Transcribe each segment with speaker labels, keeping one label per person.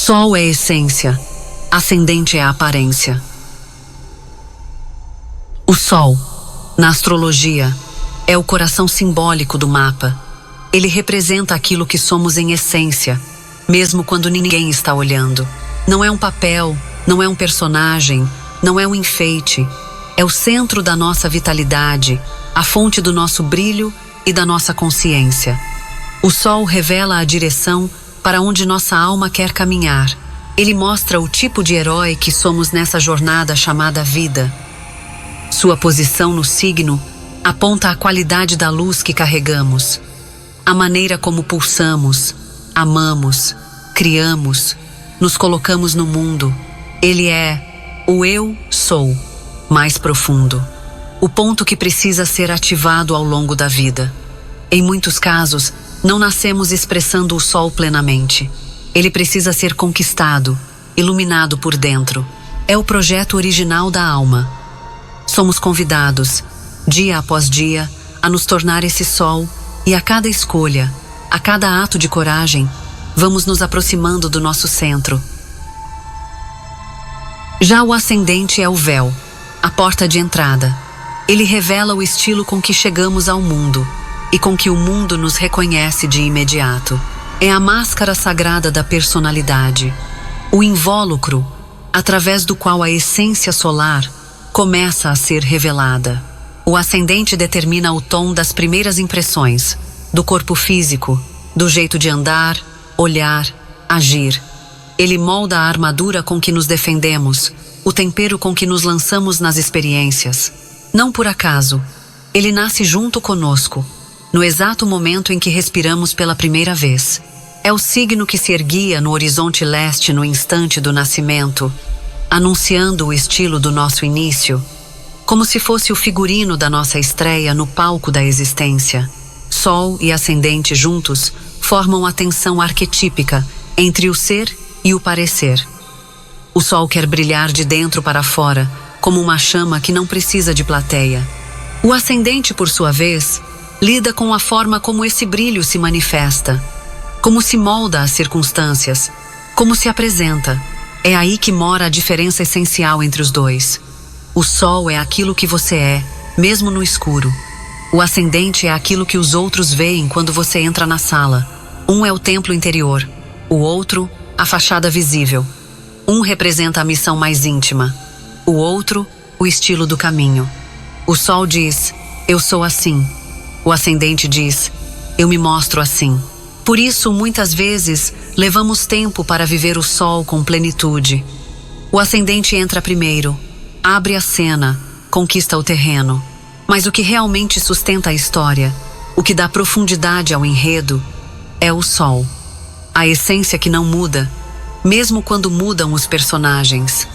Speaker 1: Sol é essência, ascendente é a aparência. O Sol, na astrologia, é o coração simbólico do mapa. Ele representa aquilo que somos em essência, mesmo quando ninguém está olhando. Não é um papel, não é um personagem, não é um enfeite. É o centro da nossa vitalidade, a fonte do nosso brilho e da nossa consciência. O Sol revela a direção para onde nossa alma quer caminhar. Ele mostra o tipo de herói que somos nessa jornada chamada vida. Sua posição no signo aponta a qualidade da luz que carregamos, a maneira como pulsamos, amamos, criamos, nos colocamos no mundo. Ele é o eu sou mais profundo, o ponto que precisa ser ativado ao longo da vida. Em muitos casos, não nascemos expressando o Sol plenamente. Ele precisa ser conquistado, iluminado por dentro. É o projeto original da alma. Somos convidados, dia após dia, a nos tornar esse Sol, e a cada escolha, a cada ato de coragem, vamos nos aproximando do nosso centro. Já o ascendente é o véu, a porta de entrada. Ele revela o estilo com que chegamos ao mundo e com que o mundo nos reconhece de imediato. É a máscara sagrada da personalidade, o invólucro através do qual a essência solar começa a ser revelada. O ascendente determina o tom das primeiras impressões, do corpo físico, do jeito de andar, olhar, agir. Ele molda a armadura com que nos defendemos, o tempero com que nos lançamos nas experiências. Não por acaso, ele nasce junto conosco, no exato momento em que respiramos pela primeira vez. É o signo que se erguia no horizonte leste no instante do nascimento, anunciando o estilo do nosso início, como se fosse o figurino da nossa estreia no palco da existência. Sol e ascendente juntos formam a tensão arquetípica entre o ser e o parecer. O Sol quer brilhar de dentro para fora, como uma chama que não precisa de plateia. O ascendente, por sua vez, lida com a forma como esse brilho se manifesta, como se molda às circunstâncias, como se apresenta. É aí que mora a diferença essencial entre os dois. O Sol é aquilo que você é, mesmo no escuro. O ascendente é aquilo que os outros veem quando você entra na sala. Um é o templo interior, o outro, a fachada visível. Um representa a missão mais íntima, o outro, o estilo do caminho. O Sol diz, eu sou assim. O ascendente diz, eu me mostro assim. Por isso, muitas vezes, levamos tempo para viver o Sol com plenitude. O ascendente entra primeiro, abre a cena, conquista o terreno. Mas o que realmente sustenta a história, o que dá profundidade ao enredo, é o Sol. A essência que não muda, mesmo quando mudam os personagens.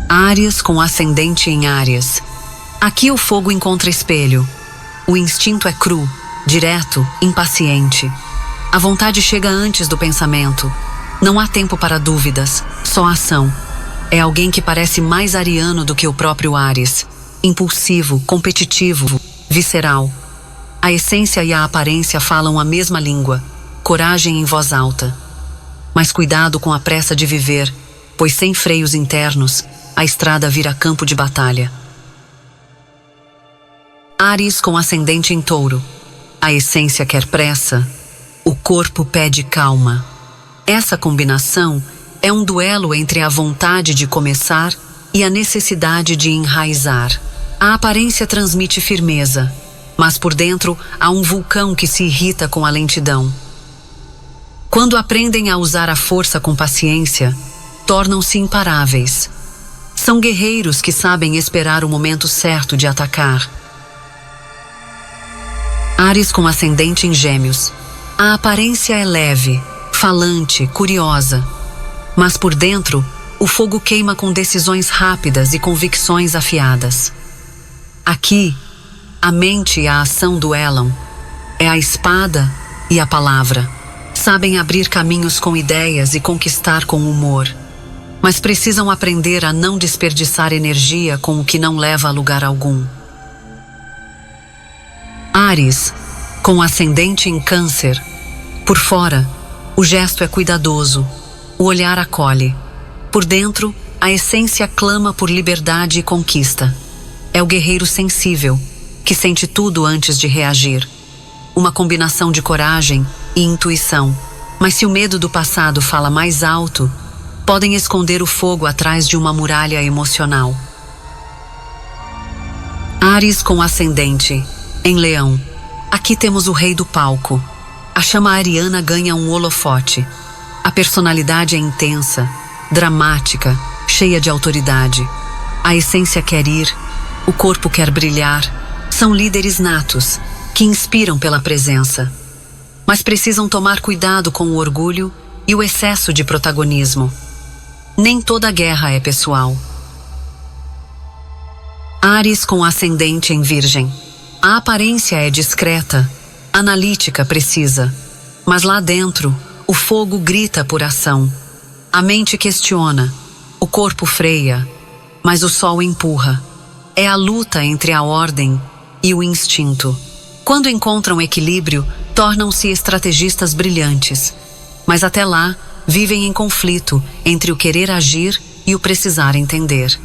Speaker 1: Áries com ascendente em Áries. Aqui o fogo encontra espelho. O instinto é cru, direto, impaciente. A vontade chega antes do pensamento. Não há tempo para dúvidas, só ação. É alguém que parece mais ariano do que o próprio Áries. Impulsivo, competitivo, visceral. A essência e a aparência falam a mesma língua. Coragem em voz alta. Mas cuidado com a pressa de viver, pois sem freios internos, a estrada vira campo de batalha. Áries com ascendente em Touro. A essência quer pressa, o corpo pede calma. Essa combinação é um duelo entre a vontade de começar e a necessidade de enraizar. A aparência transmite firmeza, mas por dentro há um vulcão que se irrita com a lentidão. Quando aprendem a usar a força com paciência, tornam-se imparáveis. São guerreiros que sabem esperar o momento certo de atacar. Áries com ascendente em Gêmeos. A aparência é leve, falante, curiosa. Mas por dentro, o fogo queima com decisões rápidas e convicções afiadas. Aqui, a mente e a ação duelam. É a espada e a palavra. Sabem abrir caminhos com ideias e conquistar com humor. Mas precisam aprender a não desperdiçar energia com o que não leva a lugar algum. Áries, com ascendente em Câncer. Por fora, O gesto é cuidadoso, o olhar acolhe. Por dentro, a essência clama por liberdade e conquista. É o guerreiro sensível, que sente tudo antes de reagir. Uma combinação de coragem e intuição. Mas se o medo do passado fala mais alto, podem esconder o fogo atrás de uma muralha emocional. Áries com ascendente em Leão. Aqui temos o rei do palco. A chama ariana ganha um holofote. A personalidade é intensa, dramática, cheia de autoridade. A essência quer ir, o corpo quer brilhar. São líderes natos, que inspiram pela presença. Mas precisam tomar cuidado com o orgulho e o excesso de protagonismo. Nem toda guerra é pessoal. Áries com ascendente em Virgem. A aparência é discreta, analítica, precisa. Mas lá dentro, o fogo grita por ação. A mente questiona, o corpo freia, mas o sol empurra. É a luta entre a ordem e o instinto. Quando encontram equilíbrio, tornam-se estrategistas brilhantes. Mas até lá, vivem em conflito entre o querer agir e o precisar entender.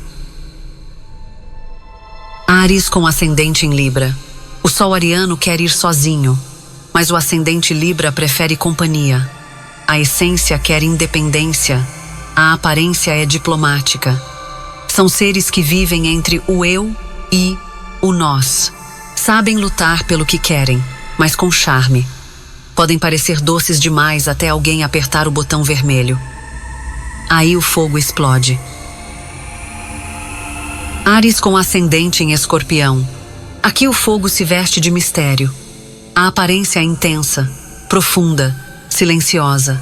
Speaker 1: Áries com ascendente em Libra. O sol ariano quer ir sozinho, mas o ascendente Libra prefere companhia. A essência quer independência, a aparência é diplomática. São seres que vivem entre o eu e o nós. Sabem lutar pelo que querem, mas com charme. Podem parecer doces demais até alguém apertar o botão vermelho. Aí o fogo explode. Áries com ascendente em Escorpião. Aqui o fogo se veste de mistério. A aparência é intensa, profunda, silenciosa.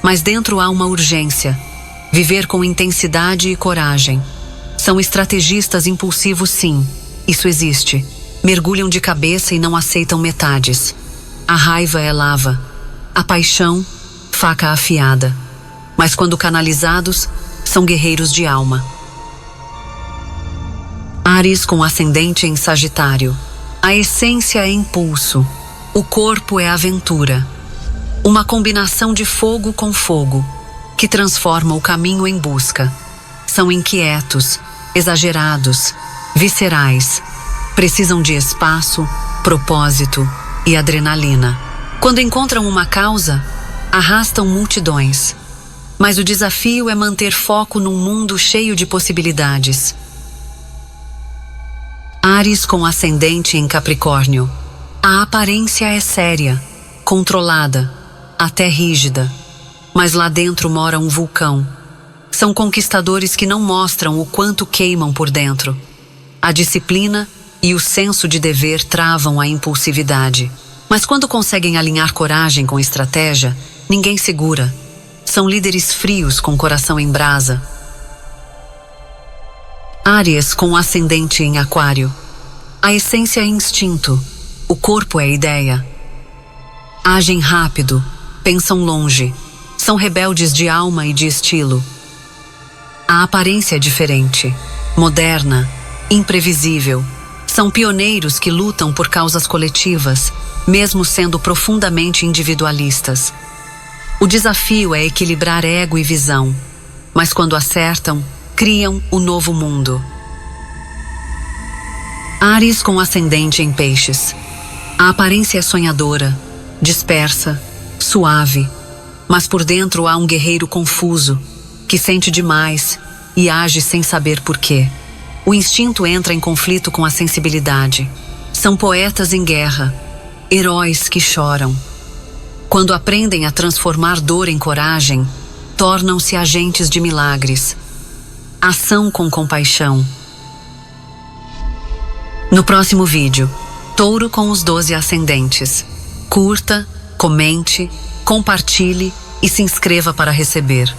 Speaker 1: Mas dentro há uma urgência. Viver com intensidade e coragem. São estrategistas impulsivos, sim. Isso existe. Mergulham de cabeça e não aceitam metades. A raiva é lava. A paixão, faca afiada. Mas quando canalizados, são guerreiros de alma. Áries com ascendente em Sagitário. A essência é impulso. O corpo é aventura. Uma combinação de fogo com fogo, que transforma o caminho em busca. São inquietos, exagerados, viscerais. Precisam de espaço, propósito e adrenalina. Quando encontram uma causa, arrastam multidões. Mas o desafio é manter foco num mundo cheio de possibilidades. Áries com ascendente em Capricórnio. A aparência é séria, controlada, até rígida. Mas lá dentro mora um vulcão. São conquistadores que não mostram o quanto queimam por dentro. A disciplina e o senso de dever travam a impulsividade. Mas quando conseguem alinhar coragem com estratégia, ninguém segura. São líderes frios com coração em brasa. Áries com ascendente em Aquário. A essência é instinto, o corpo é ideia. Agem rápido, pensam longe, são rebeldes de alma e de estilo. A aparência é diferente, moderna, imprevisível. São pioneiros que lutam por causas coletivas, mesmo sendo profundamente individualistas. O desafio é equilibrar ego e visão, mas quando acertam, criam o novo mundo. Áries com ascendente em Peixes. A aparência é sonhadora, dispersa, suave, mas por dentro há um guerreiro confuso, que sente demais e age sem saber por quê. O instinto entra em conflito com a sensibilidade. São poetas em guerra, heróis que choram. Quando aprendem a transformar dor em coragem, tornam-se agentes de milagres. Ação com compaixão. No próximo vídeo, Touro com os 12 ascendentes. Curta, comente, compartilhe e se inscreva para receber.